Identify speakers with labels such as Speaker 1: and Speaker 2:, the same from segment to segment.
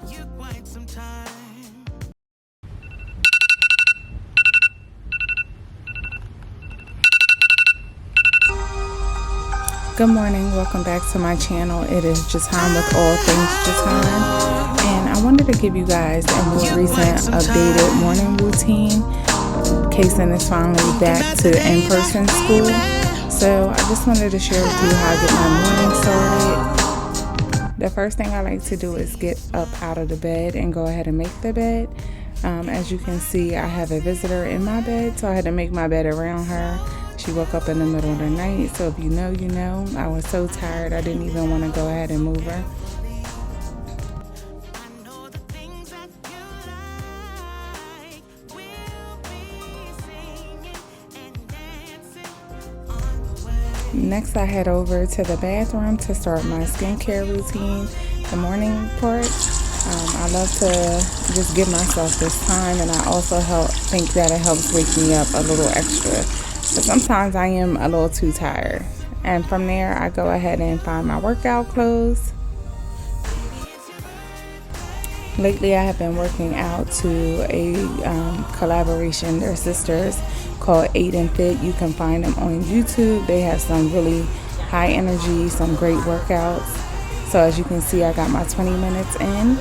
Speaker 1: Good morning, welcome back to my channel. It is Jahan with all things Jahan, and I wanted to give you guys a more recent updated morning routine. Kason is finally back to in-person school, so I just wanted to share with you how I get my morning started. The first thing I like to do is get up out of the bed and go ahead and make the bed. As you can see, I have a visitor in my bed, so I had to make my bed around her. She woke up in the middle of the night, so if you know, you know. I was so tired, I didn't even want to go ahead and move her. Next, I head over to the bathroom to start my skincare routine, the morning part. I love to just give myself this time, and I also think that it helps wake me up a little extra. But sometimes I am a little too tired. And from there, I go ahead and find my workout clothes. Lately, I have been working out to a collaboration. They're sisters called 8 and Fit. You can find them on YouTube. They have some really high energy, some great workouts. So as you can see, I got my 20 minutes in.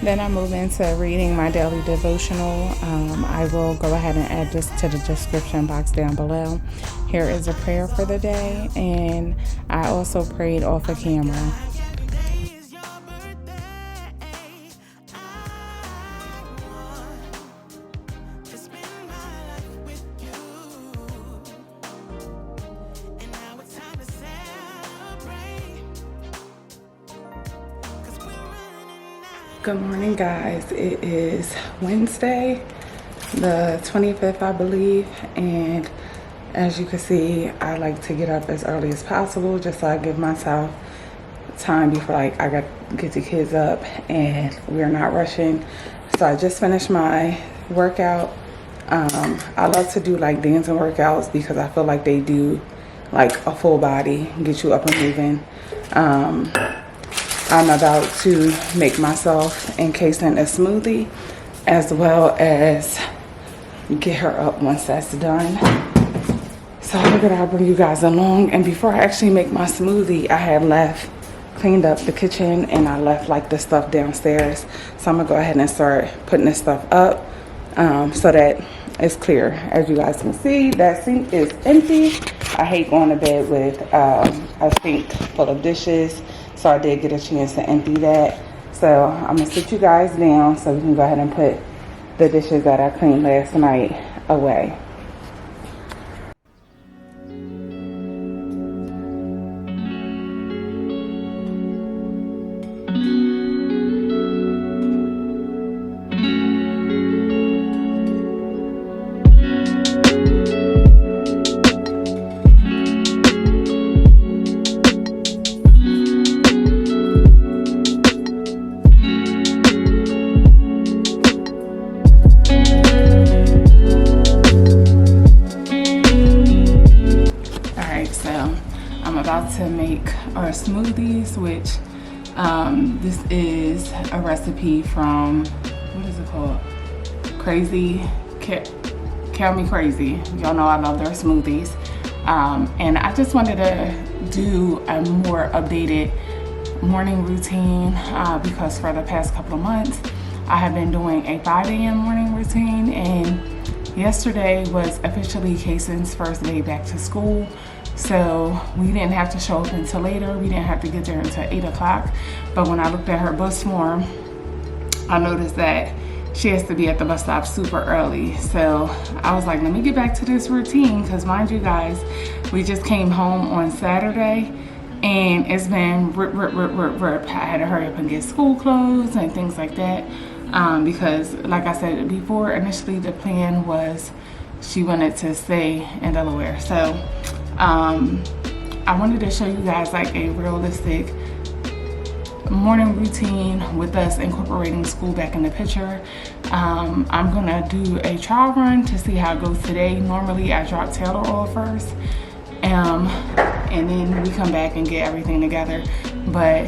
Speaker 1: Then I move into reading my daily devotional. I will go ahead and add this to the description box down below. Here is a prayer for the day, and I also prayed off a camera. Good morning, guys. It is Wednesday, the 25th, I believe, and as you can see, I like to get up as early as possible just so I give myself time before I got to get the kids up and we're not rushing. So I just finished my workout. I love to do like dancing workouts because I feel like they do like a full body, get you up and moving. I'm about to make myself and Kason a smoothie, as well as get her up once that's done. So I figured I'll bring you guys along. And before I actually make my smoothie, I had cleaned up the kitchen, and I left like the stuff downstairs. So I'm gonna go ahead and start putting this stuff up so that it's clear. As you guys can see, that sink is empty. I hate going to bed with a sink full of dishes. So I did get a chance to empty that. So I'm gonna sit you guys down so we can go ahead and put the dishes that I cleaned last night away. To make our smoothies, which this is a recipe from, what is it called? Call Me Crazy. Y'all know I love their smoothies. And I just wanted to do a more updated morning routine because for the past couple of months I have been doing a 5 a.m. morning routine, and yesterday was officially Kason's first day back to school. So we didn't have to show up until later. We didn't have to get there until 8 o'clock. But when I looked at her bus form, I noticed that she has to be at the bus stop super early. So I was like, let me get back to this routine, because mind you guys, we just came home on Saturday and it's been rip. I had to hurry up and get school clothes and things like that. Because like I said before, initially the plan was she wanted to stay in Delaware. So I wanted to show you guys like a realistic morning routine with us incorporating school back in the picture. I'm gonna do a trial run to see how it goes today. Normally I drop Taylor off first, and and then we come back and get everything together. But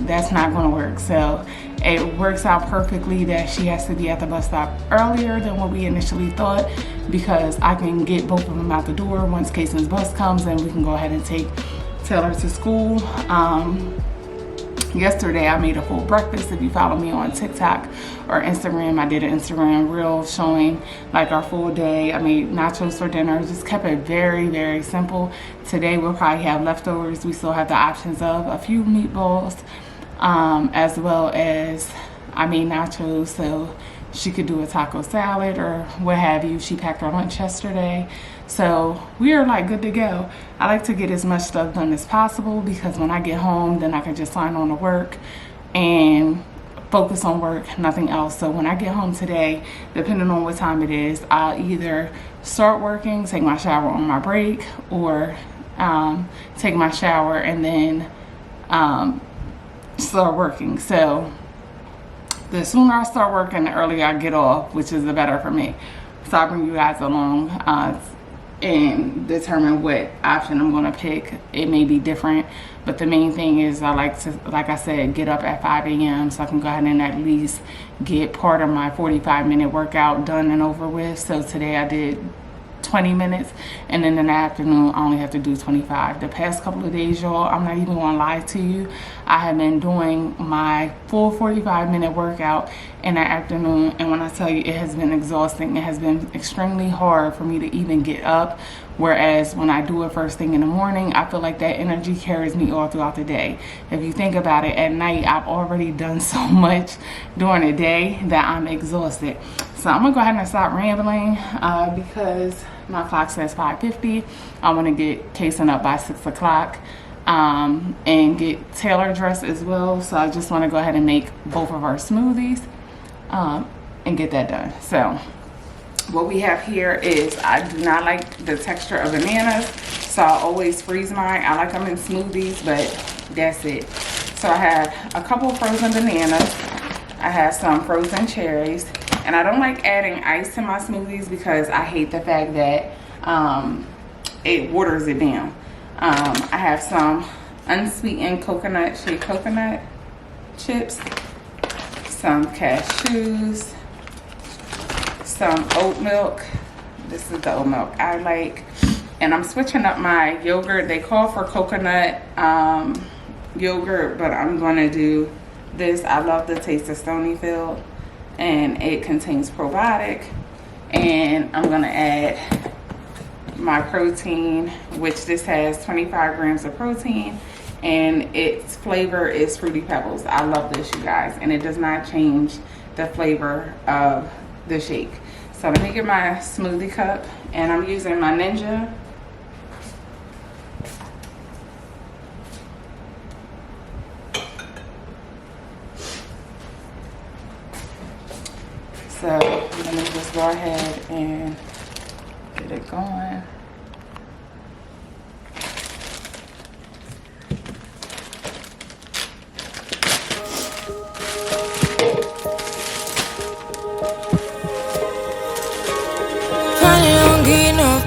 Speaker 1: that's not going to work. So it works out perfectly that she has to be at the bus stop earlier than what we initially thought, because I can get both of them out the door once Kayson's bus comes, and we can go ahead and take Taylor to school. Yesterday I made a full breakfast. If you follow me on TikTok or Instagram, I did an Instagram reel showing like our full day. I made nachos for dinner, just kept it very, very simple. Today we'll probably have leftovers. We still have the options of a few meatballs, as well as I made nachos so she could do a taco salad or what have you. She packed her lunch yesterday. So we are like good to go. I like to get as much stuff done as possible, because when I get home, then I can just sign on to work and focus on work, nothing else. So when I get home today, depending on what time it is, I'll either start working, take my shower on my break, or take my shower and then start working. So the sooner I start working, the earlier I get off, which is the better for me. So I'll bring you guys along and determine what option I'm going to pick. It may be different, but the main thing is I like to, like I said, get up at 5 a.m. so I can go ahead and at least get part of my 45-minute workout done and over with. So today I did 20 minutes, and then in the afternoon I only have to do 25. The past couple of days, y'all, I'm not even gonna lie to you, I have been doing my full 45-minute workout in the afternoon, and when I tell you, it has been exhausting. It has been extremely hard for me to even get up, whereas when I do it first thing in the morning, I feel like that energy carries me all throughout the day. If you think about it, at night I've already done so much during the day that I'm exhausted. So I'm gonna go ahead and stop rambling because my clock says 5:50. I want to get Kayson up by 6 o'clock and get Taylor dressed as well. So I just want to go ahead and make both of our smoothies and get that done. So what we have here is, I do not like the texture of bananas, so I always freeze mine. I like them in smoothies, but that's it. So I have a couple frozen bananas. I have some frozen cherries. And I don't like adding ice to my smoothies because I hate the fact that it waters it down. I have some unsweetened shaved coconut chips, some cashews, some oat milk. This is the oat milk I like. And I'm switching up my yogurt. They call for coconut yogurt, but I'm gonna do this. I love the taste of Stonyfield, and it contains probiotic. And I'm gonna add my protein, which this has 25 grams of protein, and its flavor is Fruity Pebbles. I love this, you guys, and it does not change the flavor of the shake. So let me get my smoothie cup, and I'm using my Ninja. So let me just go ahead and get it going.
Speaker 2: Finally don't get enough,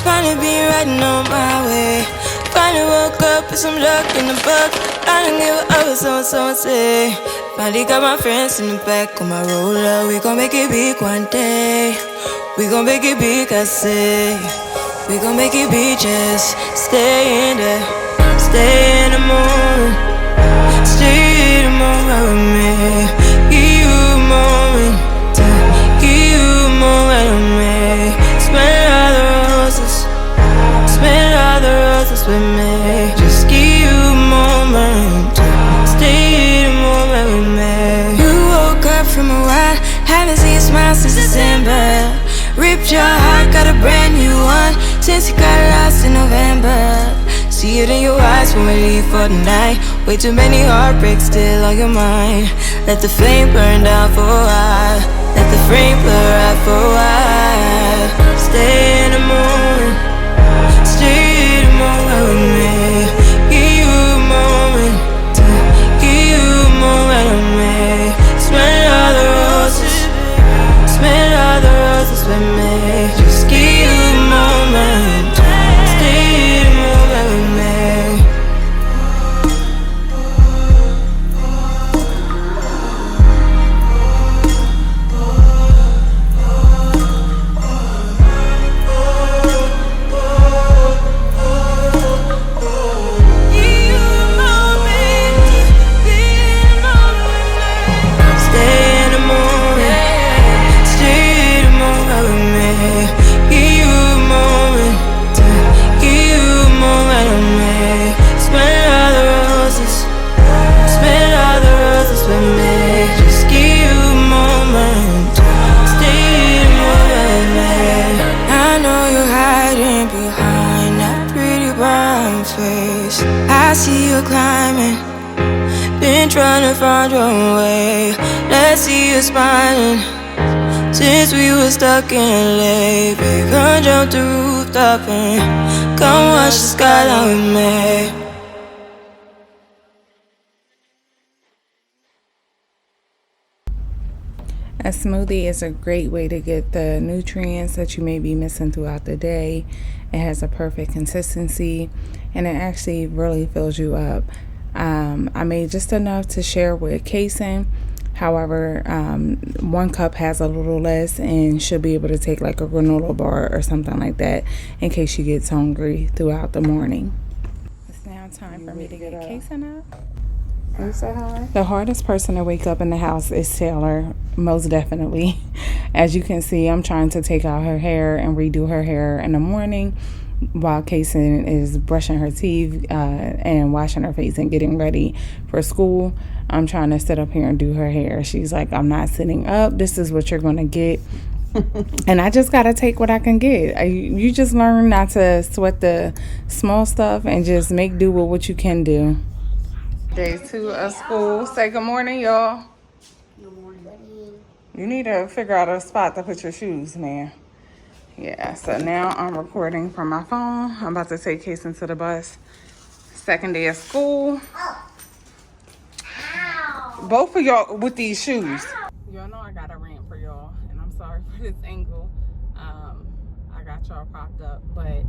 Speaker 2: finally been riding on my way. Finally woke up with some luck in the buck. I don't give a what someone say. Finally got my friends in the back of my roller. We gon' make it big one day. We gon' make it big, I say. We gon' make it big, just stay in there. Stay in the moment. Stay in the moment with me. Give you a moment. Give you a moment with me. Smell all the roses. Smell all the roses with me. Just give you a moment. Stay in the moment with me. You woke up from a while, haven't seen a smile since December. Ripped your heart, got a brand new one since you got lost in November. See it in your eyes when we leave for the night. Way too many heartbreaks still on your mind. Let the flame burn down for a while. Let the flame blur out for a while. Stay in the moment. Stay in the moment with me. Give you a moment. Give you a moment with me. Smell all the roses. Smell all the roses with me. Just give you a moment. Stay in the moment with me. face. I see you climbing, been trying to find your way. Let's see you smiling. Since we were stuck in LA, babe, come jump the rooftop and come watch the skyline with me.
Speaker 1: A smoothie is a great way to get the nutrients that you may be missing throughout the day. It has a perfect consistency and it actually really fills you up. I made just enough to share with Kason. However, 1 cup has a little less and she'll be able to take like a granola bar or something like that in case she gets hungry throughout the morning. It's now time for me to get Kason up.
Speaker 3: Can you say hi?
Speaker 1: The hardest person to wake up in the house is Taylor, most definitely. As you can see, I'm trying to take out her hair and redo her hair in the morning while Kason is brushing her teeth and washing her face and getting ready for school. I'm trying to sit up here and do her hair. She's like, I'm not sitting up. This is what you're going to get. And I just got to take what I can get. You just learn not to sweat the small stuff and just make do with what you can do. Day 2 of school. Say good morning, y'all.
Speaker 3: Good morning.
Speaker 1: You need to figure out a spot to put your shoes, man. Yeah, so now I'm recording from my phone. I'm about to take Kason to the bus. 2nd day of school. Both of y'all with these shoes. Y'all know I got a rant for y'all, and I'm sorry for this angle. I got y'all propped up, but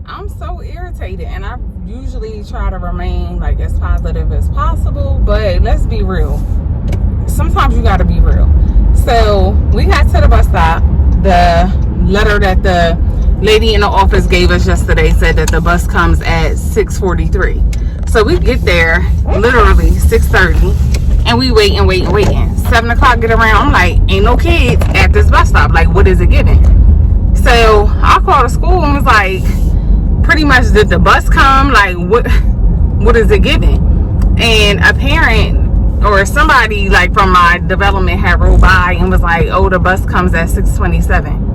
Speaker 1: I'm so irritated, and I usually try to remain like as positive as possible, but let's be real. Sometimes you gotta be real. So we got to the bus stop. The letter that the lady in the office gave us yesterday said that the bus comes at 6:43. So we get there literally 6:30, and we waiting. 7 o'clock get around. I'm like, ain't no kids at this bus stop. Like, what is it giving? So I called the school and was like, pretty much, did the bus come? Like, what is it giving? And a parent or somebody like from my development had rolled by and was like, oh, the bus comes at 6:27.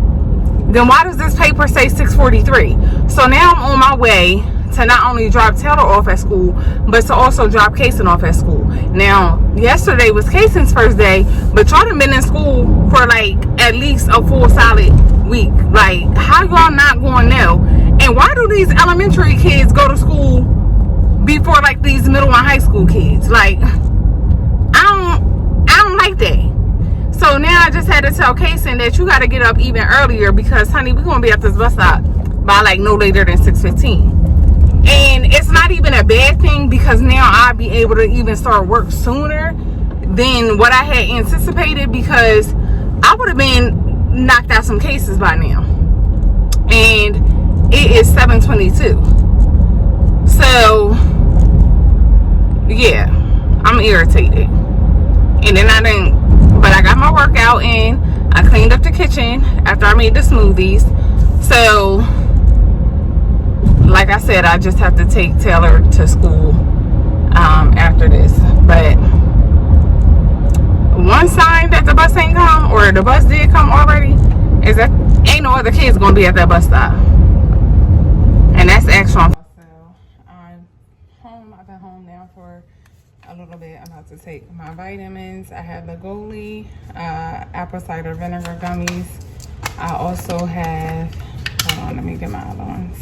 Speaker 1: Then why does this paper say 6:43? So now I'm on my way to not only drop Taylor off at school, but to also drop Kason off at school. Now, yesterday was Kason's first day, but y'all done been in school for like at least a full solid week. Like, how y'all not going now? And why do these elementary kids go to school before like these middle and high school kids? Like, I don't like that. So now I just had to tell Kason that you got to get up even earlier because, honey, we're going to be at this bus stop by like no later than 6:15. And it's not even a bad thing because now I'll be able to even start work sooner than what I had anticipated because I would have been knocked out some cases by now. And it is 7:22. So, yeah, I'm irritated. And then but I got my workout in. I cleaned up the kitchen after I made the smoothies. So, like I said, I just have to take Taylor to school after this. But one sign that the bus ain't come, or the bus did come already, is that ain't no other kids gonna be at that bus stop. And that's actual. So I'm home. I've been home now for a little bit. I'm about to take my vitamins. I have the Goli apple cider vinegar gummies. I also have, hold on, let me get my other ones.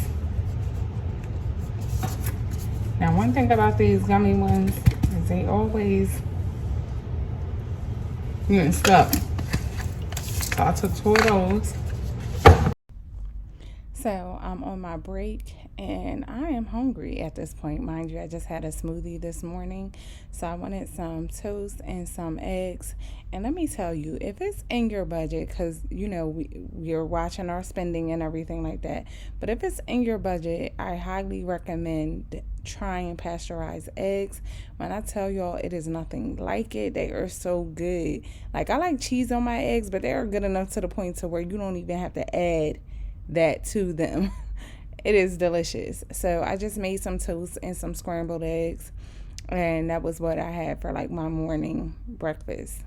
Speaker 1: Now, one thing about these gummy ones is they always getting stuck. So I took 2 of those. So I'm on my break and I am hungry at this point. Mind you, I just had a smoothie this morning. So I wanted some toast and some eggs. And let me tell you, if it's in your budget, because, you know, we're watching our spending and everything like that. But if it's in your budget, I highly recommend trying pasteurized eggs. When I tell y'all, it is nothing like it. They are so good. Like, I like cheese on my eggs, but they are good enough to the point to where you don't even have to add that to them. It is delicious. So I just made some toast and some scrambled eggs, and that was what I had for like my morning breakfast.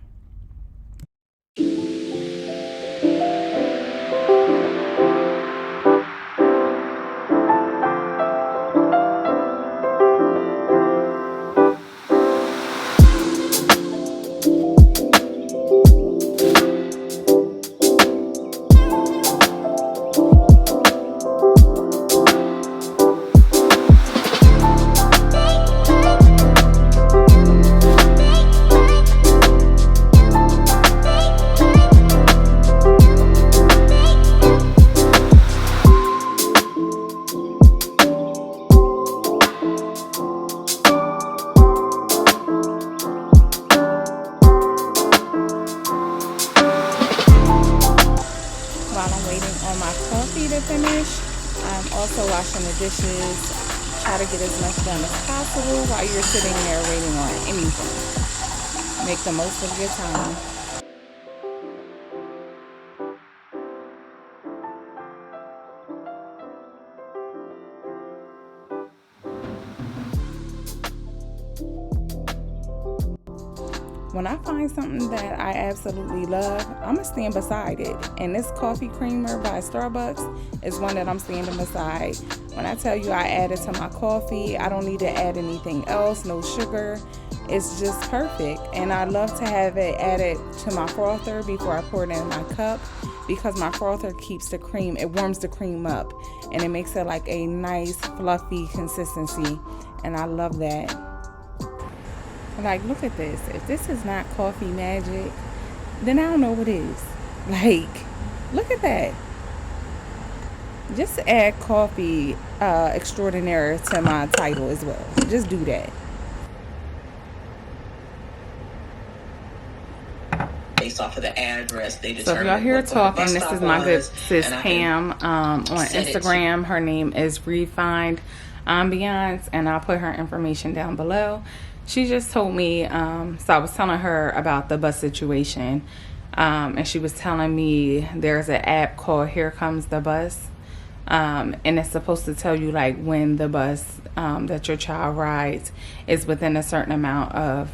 Speaker 1: dishes. Try to get as much done as possible while you're sitting there waiting on anything. Make the most of your time. When I find something that I absolutely love, I'm going to stand beside it. And this coffee creamer by Starbucks is one that I'm standing beside. When I tell you I add it to my coffee, I don't need to add anything else, no sugar. It's just perfect. And I love to have it added to my frother before I pour it in my cup, because my frother keeps the cream, it warms the cream up. And it makes it like a nice, fluffy consistency. And I love that. Like, look at this. If this is not coffee magic, then I don't know what is. Like, look at that. Just add coffee extraordinaire to my title as well. Just do that.
Speaker 4: Based off of the address, they
Speaker 1: So if y'all hear talking, this is my good sis Pam on Instagram. Her name is Refined Ambiance, and I'll put her information down below. She just told me, so I was telling her about the bus situation, and she was telling me there's an app called Here Comes the Bus, and it's supposed to tell you like when the bus that your child rides is within a certain amount of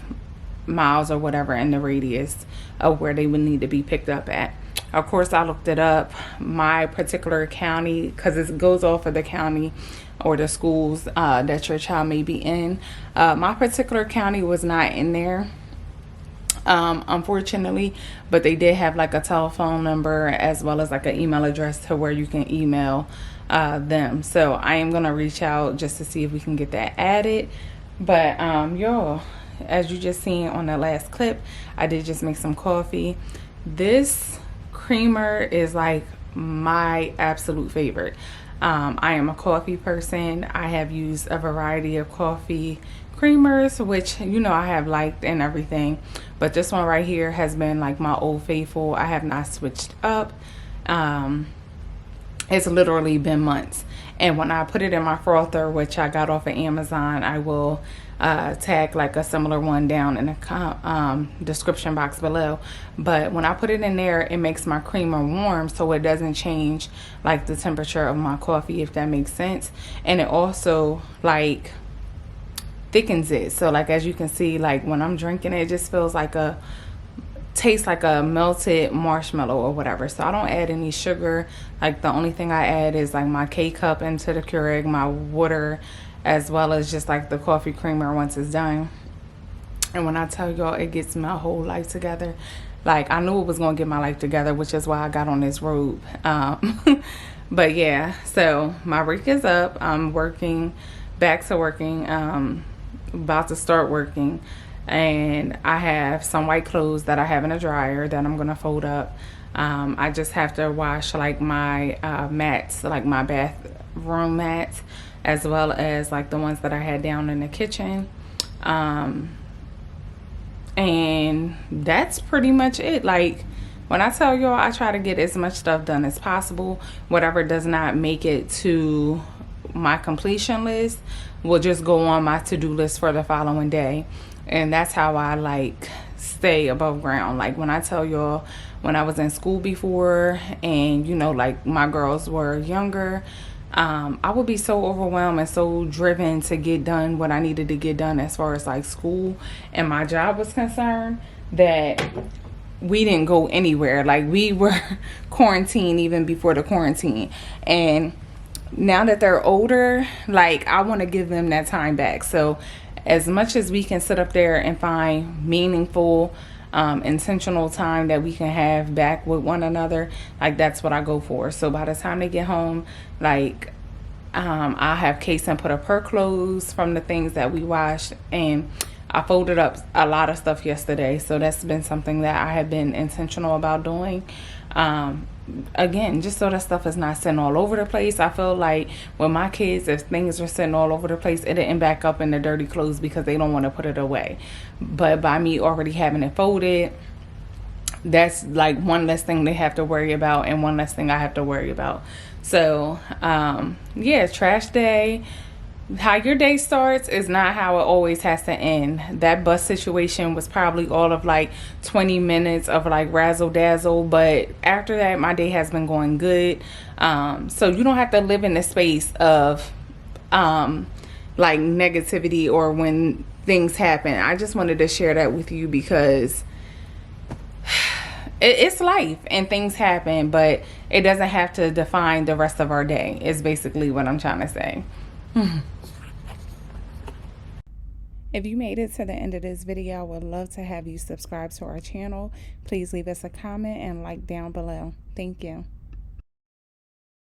Speaker 1: miles or whatever in the radius of where they would need to be picked up at. Of course, I looked it up. My particular county, because it goes off of the county or the schools that your child may be in. My particular county was not in there, unfortunately, but they did have like a telephone number as well as like an email address to where you can email them. So I am going to reach out just to see if we can get that added. But y'all, as you just seen on the last clip, I did just make some coffee. This creamer is like my absolute favorite. I am a coffee person. I have used a variety of coffee creamers, which I have liked and everything, but this one right here has been like my old faithful. I have not switched up. It's literally been months, and when I put it in my frother, which I got off of Amazon, I will tag like a similar one down in the description box below. But when I put it in there, it makes my creamer warm, so it doesn't change like the temperature of my coffee, if that makes sense. And it also like thickens it, so like as you can see, like when I'm drinking it, it just feels like tastes like a melted marshmallow or whatever. So I don't add any sugar. Like the only thing I add is like my K-cup into the Keurig, my water, as well as just like the coffee creamer once it's done. And when I tell y'all, it gets my whole life together. Like I knew it was gonna get my life together, which is why I got on this road. But yeah, so my break is up. I'm back to working, about to start working. And I have some white clothes that I have in a dryer that I'm gonna fold up. I just have to wash like my mats, like my bathroom mats, as well as like the ones that I had down in the kitchen. And that's pretty much it. Like when I tell y'all, I try to get as much stuff done as possible. Whatever does not make it to my completion list will just go on my to-do list for the following day. And that's how I like stay above ground. Like when I tell y'all, when I was in school before, and like my girls were younger, I would be so overwhelmed and so driven to get done what I needed to get done as far as like school and my job was concerned, that we didn't go anywhere. Like we were quarantined even before the quarantine. And now that they're older, like I want to give them that time back. So as much as we can sit up there and find meaningful, intentional time that we can have back with one another, like that's what I go for. So by the time they get home, like I have case and put up her clothes from the things that we washed, and I folded up a lot of stuff yesterday. So that's been something that I have been intentional about doing. Again, just so that stuff is not sitting all over the place. I feel like with my kids, if things are sitting all over the place, it didn't back up in the dirty clothes because they don't want to put it away. But by me already having it folded, that's like one less thing they have to worry about and one less thing I have to worry about. So yeah, trash day. How your day starts is not how it always has to end. That bus situation was probably all of like 20 minutes of like razzle dazzle, but after that my day has been going good. So you don't have to live in the space of like negativity or when things happen. I just wanted to share that with you because it's life and things happen, but it doesn't have to define the rest of our day, is basically what I'm trying to say. If you made it to the end of this video, I would love to have you subscribe to our channel. Please leave us a comment and like down below. Thank you.